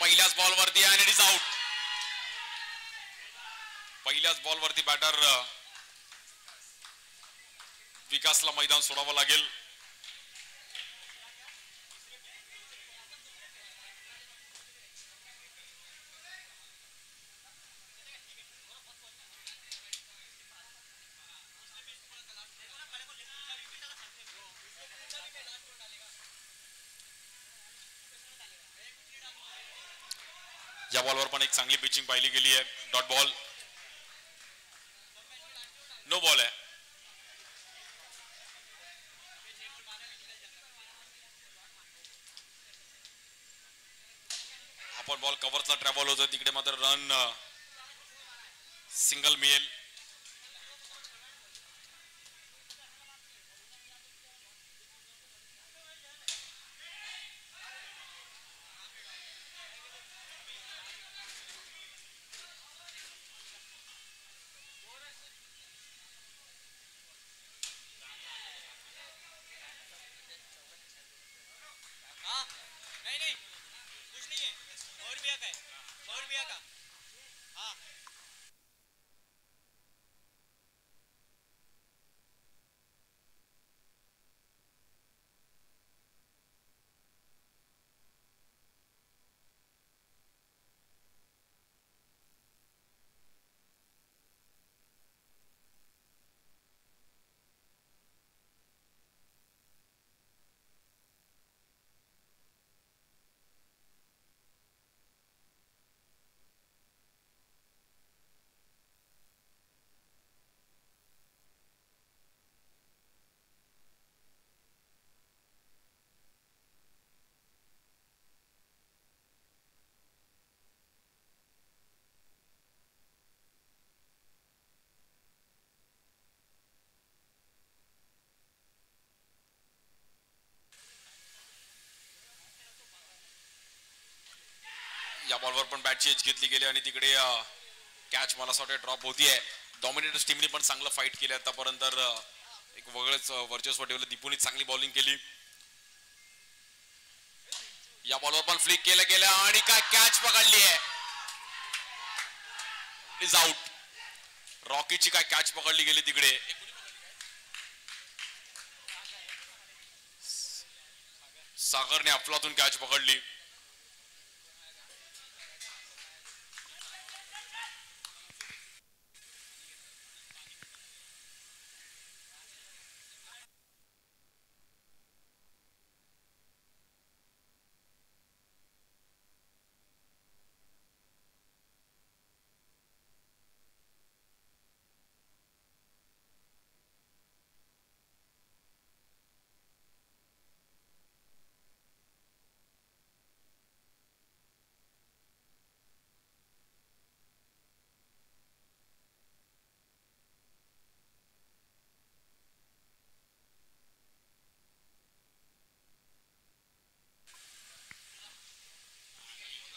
पहिल्याच बॉल वरती आणि इट इज आउट. पहिल्याच बॉल वरती बॅटर विकासला मैदान सोडावं लागेल. या बॉलवर पण एक चांगली पिचिंग पाहिली गेली आहे. डॉट बॉल, नो बॉल आहे. आपण बॉल कव्हरला ट्रॅव्हल होतो तिकडे मात्र रन सिंगल मिळेल. या बॉलवर पण बॅटची एज घेतली गेली आणि तिकडे कॅच मला असं वाटतं ड्रॉप होतीये. डॉमिनेटर्स टीमने पण चांगलं फाईट केलं आतापर्यंत. एक वेगळंच वर्चस्व ठेवलं. दीपूने चांगली बॉलिंग केली. या बॉलवर पण फ्लिक केलं गेलं आणि काय कॅच पकडली आहे. Is out. रॉकीची काय कॅच पकडली गेली तिकडे. सागरने अफलातून कॅच पकडली.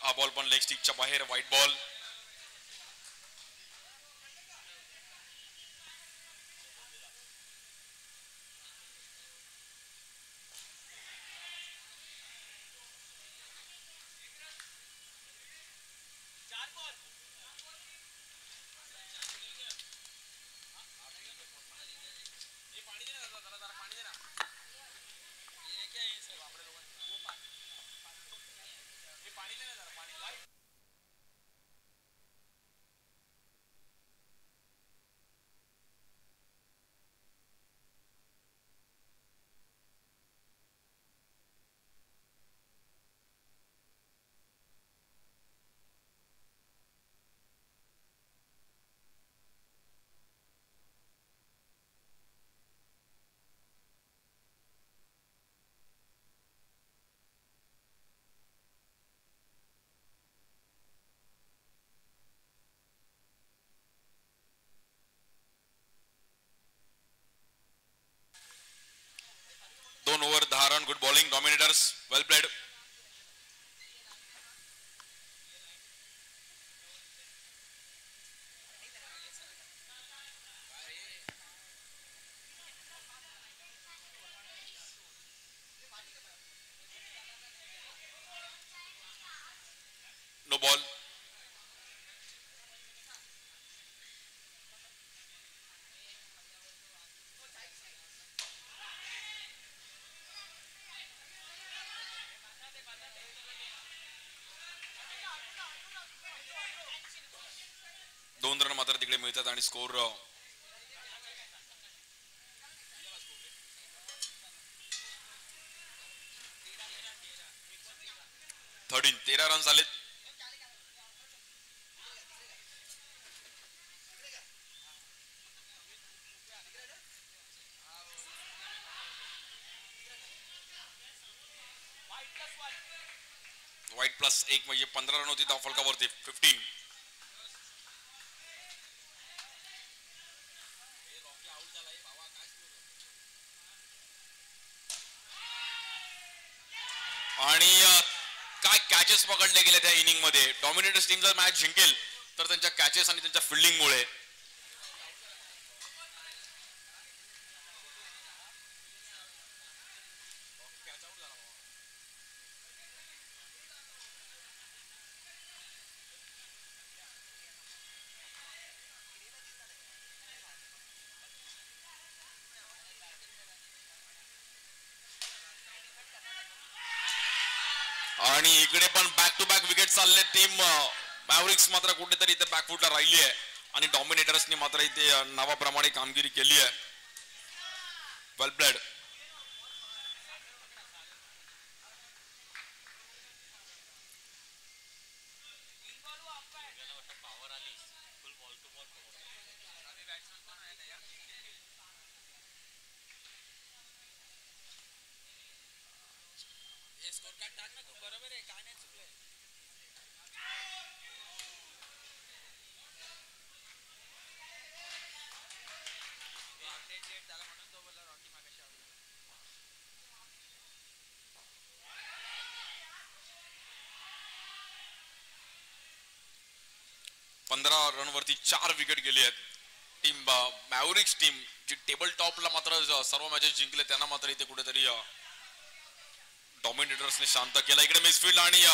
हा बॉल पण लेग स्टिकच्या बाहेर. Wide ball. दोन over 10 run. Good bowling dominators. Well played. मिळतात आणि स्कोर 13 रन झालेत. वाईट प्लस 1 म्हणजे 15 रन होती धावफलकावरती. 15. आणि काय कॅचेस पकडले गेले त्या इनिंग मध्ये. डॉमिनेटर्स टीम जर मॅच जिंकेल तर त्यांच्या कॅचेस आणि त्यांच्या फिल्डिंगमुळे. आणि इकडे पण बॅक टू बॅक विकेट चालले. टीम मॅव्हरिक्स मात्र कुठेतरी इथे बॅकफुटला राहिली आहे आणि डॉमिनेटर्सनी मात्र इथे नावाप्रमाणे कामगिरी केली आहे. Well played. रन वरती 4 विकेट गेले आहेत. टीम मॅव्हरिक्स टीम जी टेबल टॉपला मात्र सर्व मॅचेस जिंकले त्यांना मात्र इथे कुठेतरी डॉमिनेटर्सने शांत केला. इकडे मिसफील्ड आणि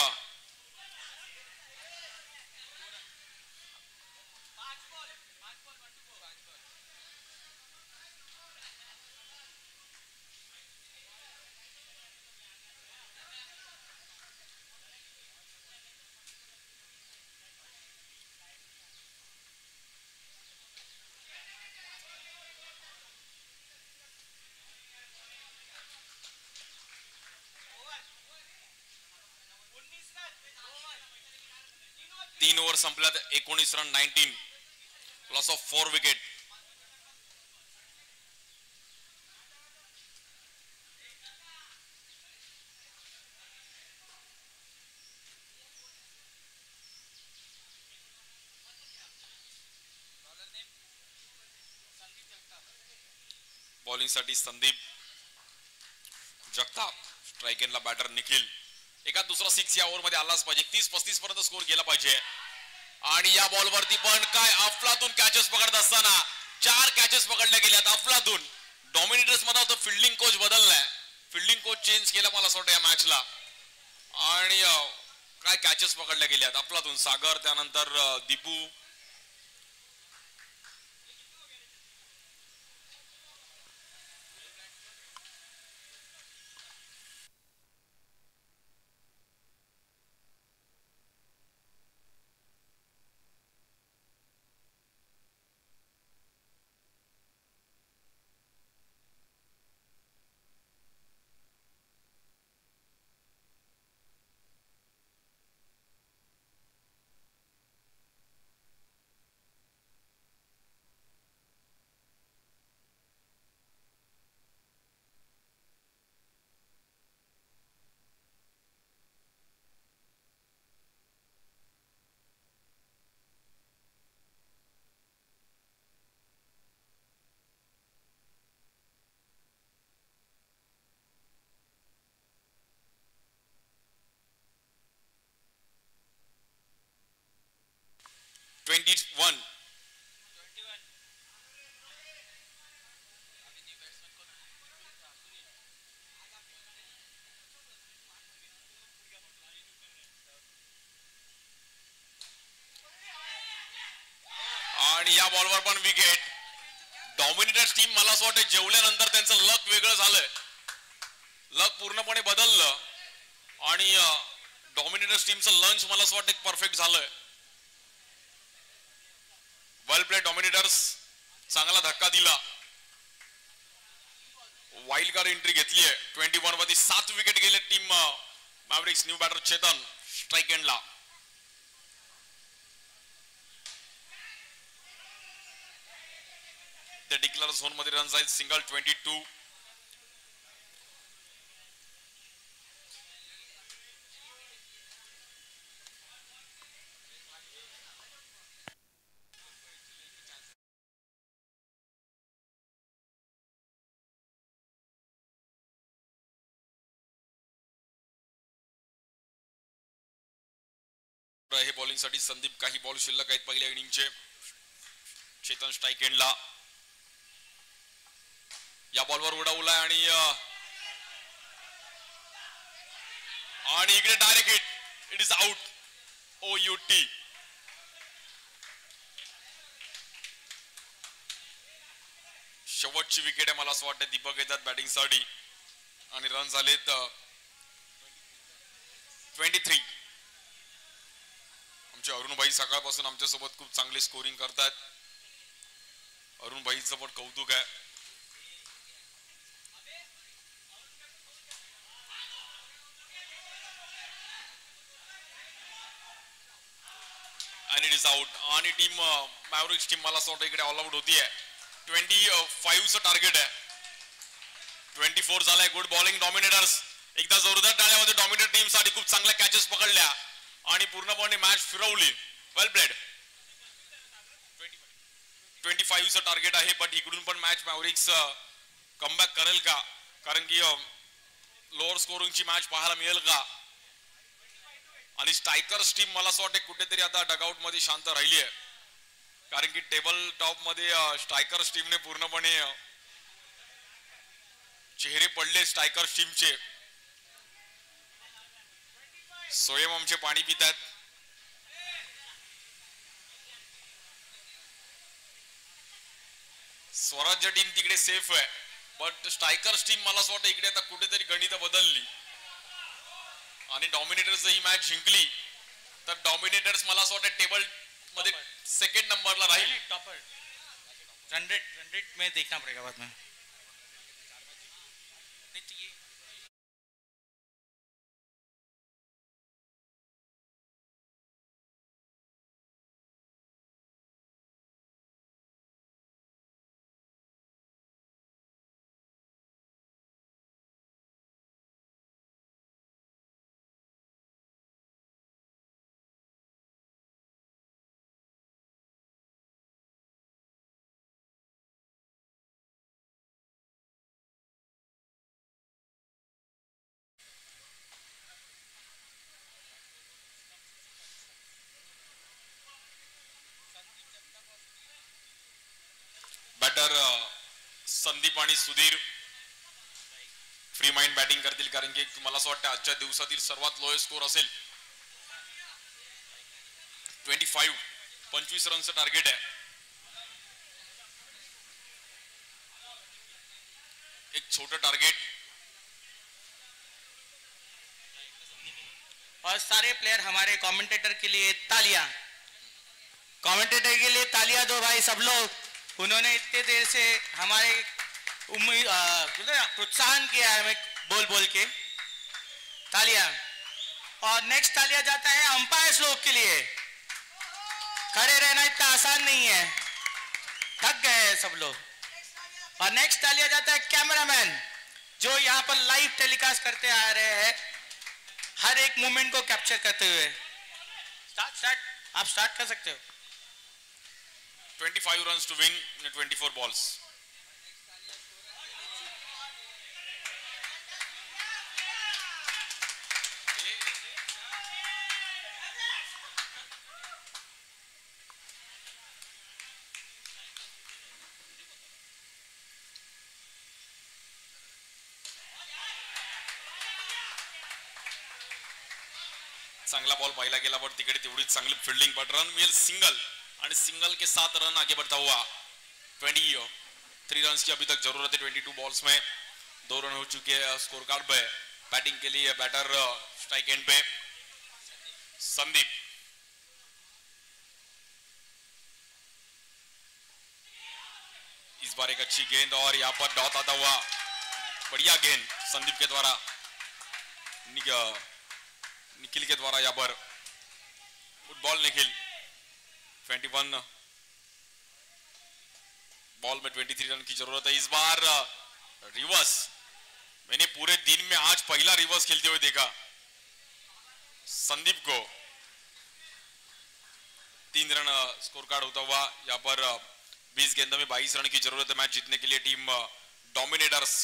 3 ओव्हर संपल्यात. 19 run. 19 loss of 4 wicket. Bowling साठी संदीप जगताप. स्ट्राइक एंडला बॅटर निखिल. एका दुसरा 6 या ओव्हर मध्ये आलाच पाहिजे. 30-35 पर्यंत स्कोर गेला पाहिजे. आणि या बॉल वरती पण काय अफलातून कॅचेस पकडत असताना 4 कॅचेस पकडल्या गेल्यात अफलातून. डॉमिनेटर्स मध्ये होतं फिल्डिंग कोच बदललाय. फिल्डिंग कोच चेंज केला मला असं वाटतं या मॅचला. आणि काय कॅचेस पकडल्या गेल्यात अफलातून. सागर त्यानंतर दीपू. आणि या बॉलवर पण विकेट. डॉमिनेटर्स टीम मला असं वाटतं जेवल्यानंतर त्यांचं लक वेगळं झालंय. लक पूर्णपणे बदललं आणि डॉमिनेटर्स टीमचं लंच मला असं वाटतं परफेक्ट झालंय. वेल प्ले डॉमिनेटर्स, चांगला धक्का दिला. वाइल्ड कार्ड एंट्री घेतली आहे. 21 वरती 7 विकेट गेले टीम मॅव्हरिक्स. न्यू बॅटर चेतन स्ट्राइक एंडला. ते डिक्लेअर झोन मध्ये रन आहेत. सिंगल 22. हे बॉलिंग साठी संदीप. काही बॉल शिल्लक आहेत पहिल्या इनिंगचे. चेतन स्ट्राइक एंडला. या बॉलवर उडवलाय आणि इकडे direct hit. It is out. OUT. शेवटची विकेट आहे मला असं वाटतं. दीपक येतात बॅटिंग साठी आणि रन झालेत 23. आमचे अरुण भाई सकाळपासून आमच्या सोबत खूप चांगले स्कोरिंग करतात. अरुण भाईचं पण कौतुक आहे. आणि इट इज आउट. आणि टीम मॅव्हरिक्स टीम मला असं वाटतं इकडे ऑल आउट होतीये. 25चं टार्गेट आहे. 24 झालाय. Good bowling dominators. एकदा जोरदार टाळ्यामध्ये डॉमिनेट टीम साठी. खूप चांगल्या कॅचेस पकडल्या आणि पूर्णपणे मॅच फिरवली. Well played. 25चं टार्गेट आहे. बट इकडून पण मॅच मॅव्हरिक्स कमबॅक करेल का? कारण की लोअर स्कोरिंगची मॅच पाहायला मिळेल का? आणि स्ट्रायकर्स टीम मला असं वाटतं कुठेतरी आता डगआउट मध्ये शांत राहिली आहे. कारण की टेबल टॉप मध्ये स्ट्रायकर्स टीमने पूर्णपणे चेहरे पडले स्ट्रायकर्स टीमचे. स्वयं आमचे पाणी पितात. स्वराज्य टीम तिकडे सेफ आहे. बट स्ट्रायकर्स टीम मला असं वाटतं इकडे आता कुठेतरी गणित बदलली आणि डॉमिनेटर्स ही मॅच जिंकली तर डॉमिनेटर्स मला असं वाटतं टेबल मध्ये सेकंड नंबरला राहील. टॉपर 100 में देखना पड़ेगा बाद में. बॅटर संदीप आणि सुधीर फ्री माइंड बॅटिंग करतील कारण की मला असं वाटतं आजच्या दिवसातील सर्वात लोएस्ट स्कोर असेल. 25 रनचं टार्गेट आहे. एक छोटा टार्गेट. और सारे प्लेयर हमारे कमेंटेटर के लिए तालियां. कमेंटेटर के लिए तालियां दो भाई सब लोग. उन्होंने इतने देर से हमारे उम्मीद प्रोत्साहन किया है बोल बोल के. तालियां. और नेक्स्ट तालियां जाता है अंपायर्स लोग के लिए. खड़े रहना इतना आसान नहीं है. थक गए हैं सब लोग. और नेक्स्ट तालियां जाता है कैमरामैन जो यहाँ पर लाइव टेलीकास्ट करते आ रहे हैं हर एक मोमेंट को कैप्चर करते हुए. स्टार्ट आप स्टार्ट कर सकते हो. 25 runs to win in 24 balls. चांगला बॉल पाहिला गेला पण तिकडे तेवढी चांगली fielding but run mill single और सिंगल के 7 रन आगे बढ़ता हुआ. 23 रन की अभी तक जरूरत है. 22 बॉल्स में 2 रन हो चुके हैं स्कोर कार्ड पे. बैटिंग के लिए बैटर स्ट्राइक एंड पे संदीप. इस बार एक अच्छी गेंद और यहाँ पर डॉट आता हुआ बढ़िया गेंद संदीप के द्वारा निखिल के द्वारा यहाँ पर फुटबॉल निखिल 21 बॉल में 23 रन की जरूरत है इस बार रिवर्स मैंने पूरे दिन में आज पहला रिवर्स खेलते हुए देखा संदीप को 3 रन स्कोर कार्ड होता हुआ यहाँ पर 20 गेंदों में 22 रन की जरूरत है मैच जीतने के लिए टीम डोमिनेटर्स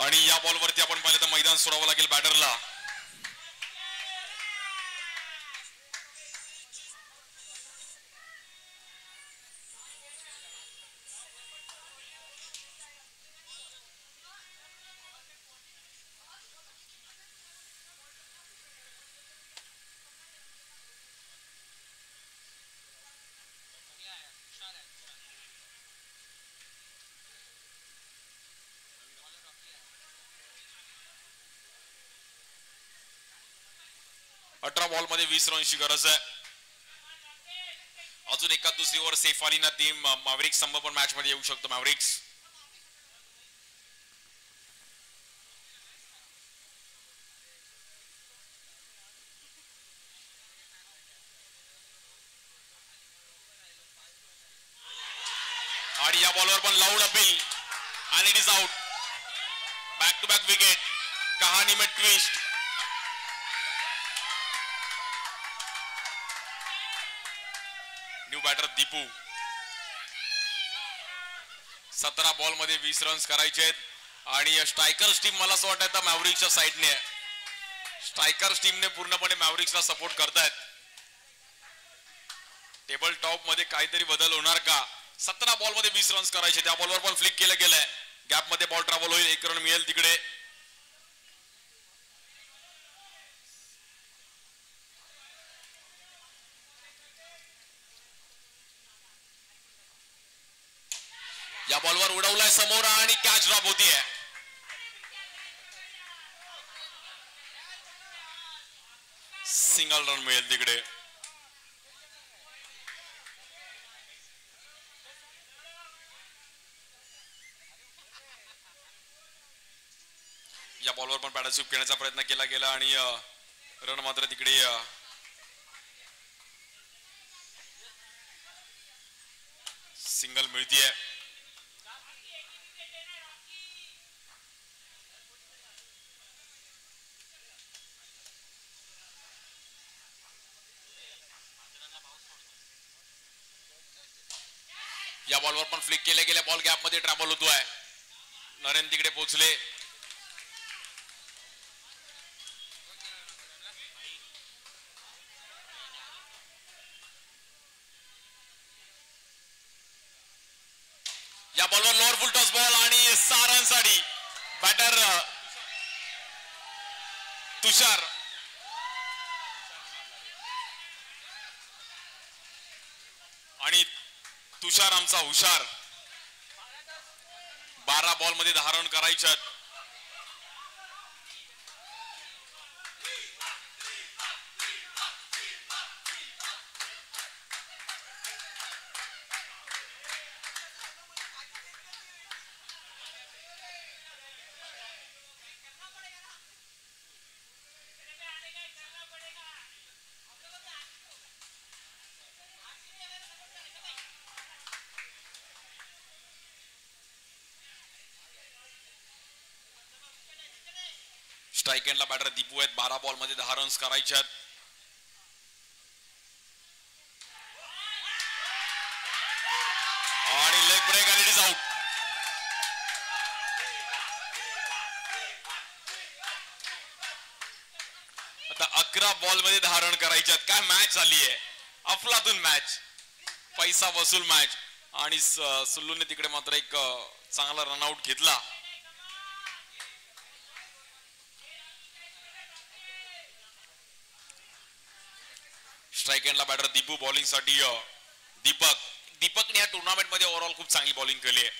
आणि या बॉलवरती आपण पाहिलं तर मैदान सोडावं लागेल बॅटरला बॉल मध्ये 20 रनची गरज आहे अजून एका दुसरी ओव्हर सेफ आली ना टीम मॅव्हरिक्स संभ पण मॅच मध्ये येऊ शकतो मॅव्हरिक्स आणि या बॉलवर पण लाऊड अपील आणि it is out back to back wicket कहानी में twist new batter Deepu 17 ball मध्ये 20 रन्स करायचे आहेत आणि स्ट्रायकर्स टीम मला असं वाटतं मॅव्हरिक्सच्या साइडने स्ट्रायकर्स टीमने पूर्णपणे मॅव्हरिक्सला सपोर्ट करतायत टेबल टॉप मध्ये काहीतरी बदल होणार का 17 बॉल मध्ये 20 रन्स करायचे त्या बॉलवर पण फ्लिक केलं गेलंय गॅप मध्ये बॉल ट्रॅव्हल होईल 1 रन मिळेल तिकडे या बॉलवर उडवलाय समोर आणि कॅच ड्रॉप होतीये सिंगल रन मिळेल तिकडे या बॉलवर पण पॅडल स्वीप करण्याचा प्रयत्न केला गेला आणि रन मात्र तिकडे सिंगल मिळतीये या बॉलवर पण फ्लिक केले गेले बॉल गॅप मध्ये ट्रॅव्हल होतोय नरेंद्र तिकडे पोहोचले या बॉलवर लोअर फुल टॉस बॉल आणि 6 रनसाठी बॅटर तुषार आणि तुषार आमचा हुशार 12 बॉल मध्ये 10 रन करायच्यात स्ट्राइक एंडला बॅटर दीपू आहेत 12 बॉल मध्ये 10 रन्स करायच्यात एका बॉल मध्ये 10 रन करायच्यात. काय मॅच झाली आहे, अफलातून मॅच, पैसा वसूल मॅच. आणि सुल्लूने तिकडे मात्र एक चांगला रनआउट घेतला. स्ट्राइक एंडला बॅटर दीपू, बॉलिंग साठी दीपकने या टुर्नामेंट मध्ये ओव्हरऑल खूप चांगली बॉलिंग केली आहे.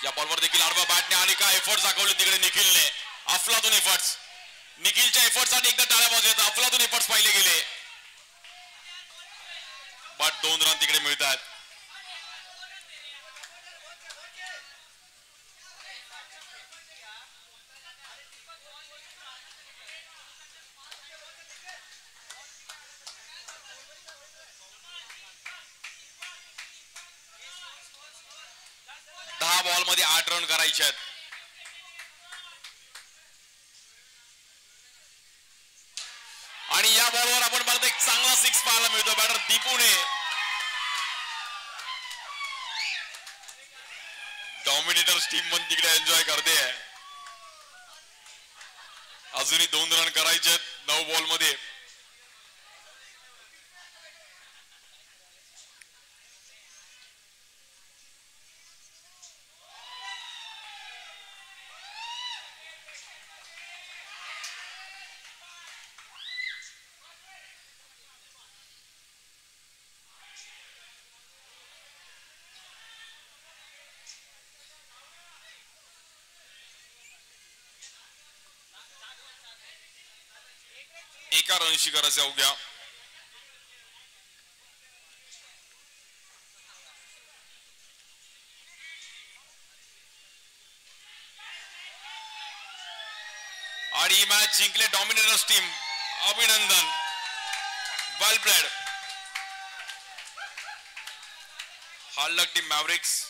या बॉलवर देखील आडवा बॅटने आणि काय एफर्ट्स दाखवले तिकडे निखिलने. अफलातून एफर्ट्स, निखिलच्या एफर्ट्ससाठी एकदा टाळ्या वाजवत. अफलातून एफर्ट्स पाहिले गेले, बट 2 रन तिकडे मिळतात. बॉल मध्ये 8 रन करायचे आहेत. आणि या बॉलवर आपण बघतो एक चांगला 6 पाहायला मिळतो बॅटर दीपूने. डॉमिनेटर्स टीम पण तिकडे एन्जॉय करते. अजूनही 2 रन करायचे आहेत 9 बॉल मध्ये. एका रनशी करायचे अवघ्या. आणि ही मॅच जिंकले डॉमिनेटर्स टीम. अभिनंदन, well played. Hard luck team मॅव्हरिक्स.